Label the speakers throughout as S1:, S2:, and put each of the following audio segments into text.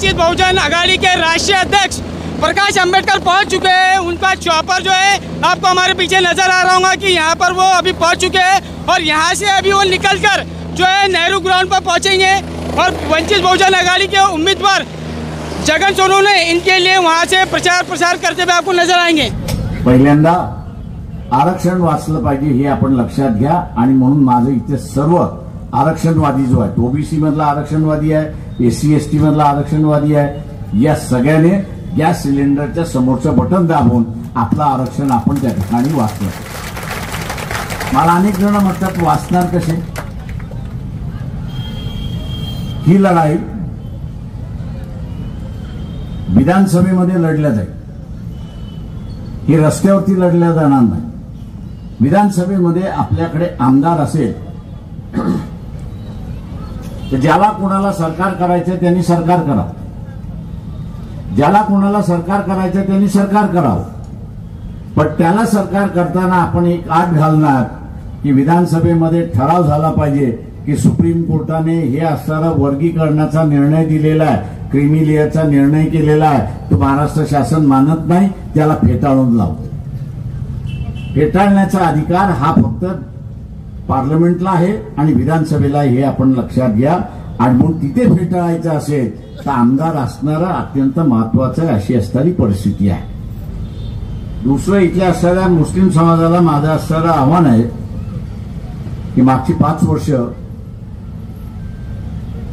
S1: वंचित बहुजन आघाड़ी के राष्ट्रीय अध्यक्ष प्रकाश अंबेडकर पहुंच चुके हैं। उनका चॉपर जो है आपको हमारे पीछे नजर आ रहा होगा कि यहाँ पर वो अभी पहुंच चुके हैं और यहाँ से अभी वो निकलकर जो है नेहरू ग्राउंड पर पहुंचेंगे और वंचित बहुजन आघाड़ी के उम्मीदवार जगन सोनवणे इनके लिए वहाँ से प्रचार प्रसार करते हुए आपको नजर आएंगे।
S2: पहिल्यांदा आरक्षण वाचलं पाहिजे हे आपण लक्षात घ्या आणि म्हणून माझं इथे सर्व आरक्षणवादी जो आहे, ओबीसी मधला आरक्षणवादी आहे, एससी एसटी मधला आरक्षणवादी आहे, या सगळ्याने गॅस सिलेंडरच्या समोरचं बटन दाबून आपलं आरक्षण आपण त्या ठिकाणी वाचलं। मला अनेक जण म्हणतात वाचणार कसे? ही लढाई विधानसभेमध्ये लढल्या जाईल, ही रस्त्यावरती लढल्या जाणार नाही। विधानसभेमध्ये आपल्याकडे आमदार असेल तर ज्याला कोणाला सरकार करायचं त्यांनी सरकार करावं, ज्याला कोणाला सरकार करायचं त्यांनी सरकार करावं, पण त्याला सरकार करताना आपण एक आठ घालणार की विधानसभेमध्ये ठराव झाला पाहिजे की सुप्रीम कोर्टाने हे असणारा वर्गीकरणाचा निर्णय दिलेला आहे, क्रीमी लेअरचा निर्णय केलेला आहे, तो महाराष्ट्र शासन मानत नाही, त्याला फेटाळून लावतो। फेटाळण्याचा अधिकार हा फक्त पार्लमेंटला आहे आणि विधानसभेला, हे आपण लक्षात घ्या। आणि म्हणून तिथे फेटाळायचं असेल तर आमदार असणारा अत्यंत महत्वाचं अशी असणारी परिस्थिती आहे। दुसरं, इथल्या असणाऱ्या मुस्लिम समाजाला माझं असणारं आव्हान आहे की मागची 5 वर्ष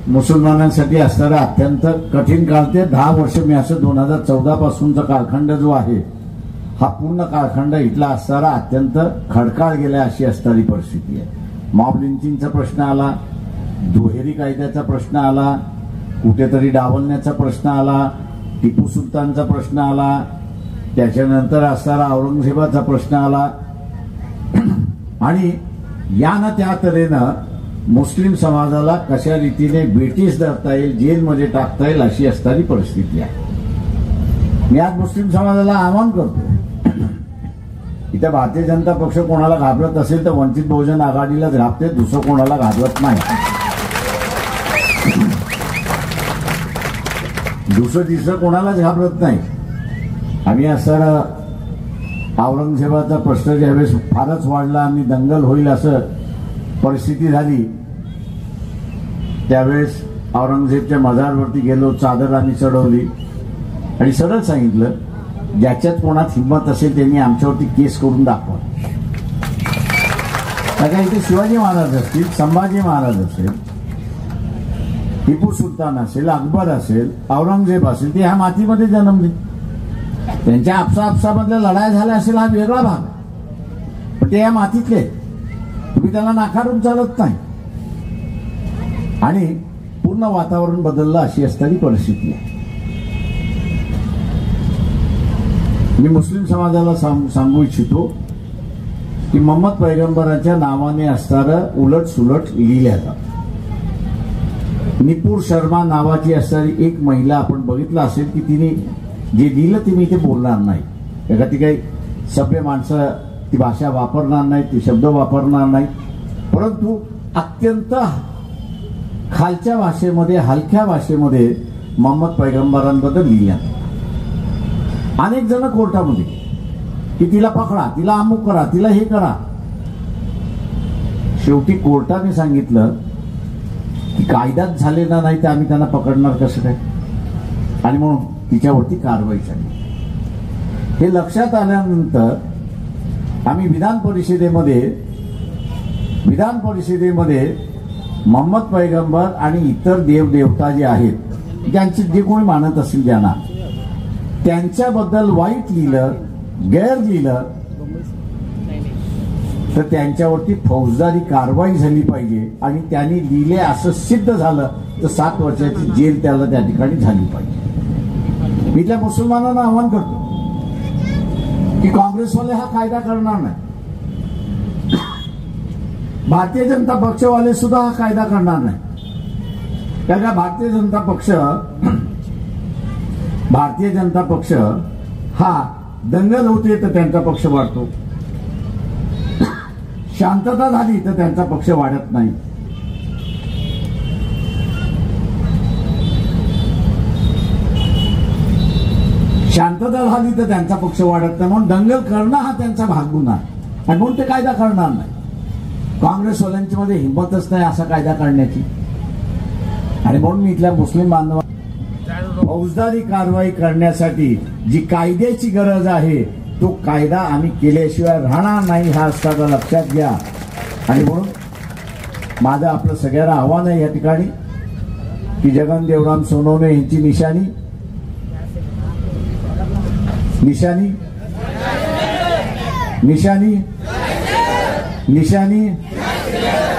S2: मुसलमानांसाठी असणारा अत्यंत कठीण काळ, ते 10 वर्ष मी असं 2014 पासूनचा कालखंड जो आहे हा पूर्ण कालखंड इथला असणारा अत्यंत खडकाळ गेला अशी असणारी परिस्थिती आहे। मॉब लिंचिंगचा प्रश्न आला, दुहेरी कायद्याचा प्रश्न आला, कुठेतरी डावलण्याचा प्रश्न आला, टिपू सुलतानचा प्रश्न आला, त्याच्यानंतर असणारा औरंगजेबाचा प्रश्न आला आणि यानं त्या तऱ्हेनं मुस्लिम समाजाला कशा रीतीने बेटीस धरता येईल, जेलमध्ये टाकता येईल अशी असणारी परिस्थिती आहे। मी आज मुस्लिम समाजाला आवाहन करतो, इथे भारतीय जनता पक्ष कोणाला घाबरत असेल तर वंचित बहुजन आघाडीलाच घाबते, दुसरं कोणाला घाबरत नाही। दुसरं तिसरं कोणालाच घाबरत नाही। आम्ही असणारा औरंगजेबाचा प्रश्न ज्यावेळेस फारच वाढला आणि दंगल होईल असं परिस्थिती झाली, त्यावेळेस औरंगजेबच्या मजारवरती गेलो, चादर आम्ही चढवली आणि सरळ सांगितलं ज्याच्यात कोणात हिंमत असेल त्यांनी आमच्यावरती केस करून दाखवा। आता इथे शिवाजी महाराज असतील, संभाजी महाराज असेल, टिपू सुलतान असेल, अकबर असेल, औरंगजेब असेल, ते ह्या मातीमध्ये जन्मले, त्यांच्या आपसामधल्या लढाई झाल्या असेल हा वेगळा भाग, पण ते या मातीतले, तुम्ही त्याला नाकारून चालत नाही आणि पूर्ण वातावरण बदललं अशी असणारी परिस्थिती आहे। मी मुस्लिम समाजाला सांगू इच्छितो की मोहम्मद पैगंबराच्या नावाने असणारं उलट सुलट लिहिलं जातं। निपुर शर्मा नावाची असणारी एक महिला आपण बघितलं असेल की तिने जे लिहिलं ते मी इथे बोलणार नाही, एका ती काही सभ्य माणसं ती भाषा वापरणार नाही, ती शब्द वापरणार नाही, परंतु अत्यंत खालच्या भाषेमध्ये, हलक्या भाषेमध्ये मोहम्मद पैगंबरांबद्दल लिहिलं। अनेक जण कोर्टामध्ये की तिला पकडा, तिला अमुक करा, तिला हे करा, शेवटी कोर्टाने सांगितलं की कायदाच झालेला नाही तर आम्ही त्यांना पकडणार कसं काय, आणि म्हणून तिच्यावरती कारवाई झाली। हे लक्षात आल्यानंतर आम्ही विधान परिषदेमध्ये मोहम्मद पैगंबर आणि इतर देवदेवता जे आहेत, ज्यांचे जे कोणी मानत असतील ज्यांना, त्यांच्याबद्दल वाईट लिहिलं, गैर लिहिलं तर त्यांच्यावरती फौजदारी कारवाई झाली पाहिजे आणि त्यांनी लिहिले असं सिद्ध झालं तर 7 वर्षाची जेल त्याला त्या ठिकाणी झाली पाहिजे। मी त्या मुसलमानांना आवाहन करतो की काँग्रेसवाले हा कायदा करणार नाही, भारतीय जनता पक्षवाले सुद्धा हा कायदा करणार नाही, कारण का भारतीय जनता पक्ष हा दंगल होते तर त्यांचा पक्ष वाढतो, शांतता झाली तर त्यांचा पक्ष वाढत नाही। शांतता झाली तर त्यांचा पक्ष वाढत नाही, म्हणून दंगल करणं हा त्यांचा भाग गुन्हा आहे आणि म्हणून ते कायदा करणार नाही. काँग्रेसवाल्यांची मध्ये हिंमतच नाही असा कायदा काढण्याची. आणि म्हणून मी इथल्या मुस्लिम बांधव फौजदारी कारवाई करण्यासाठी जी कायद्याची गरज आहे तो कायदा आम्ही केल्याशिवाय राहणार नाही, हा असताना लक्षात घ्या. आणि म्हणून माझं आपलं सगळ्यांना आव्हान आहे या ठिकाणी की जगन देवराम सोनवणे यांची निशाणी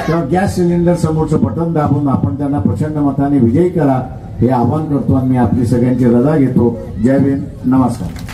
S2: किंवा गॅस सिलेंडर समोरचं बटन दाबून आपण त्यांना प्रचंड मताने विजयी करा हे आवाहन करतो आणि मी आपली सगळ्यांची रजा घेतो. जय भीम, नमस्कार.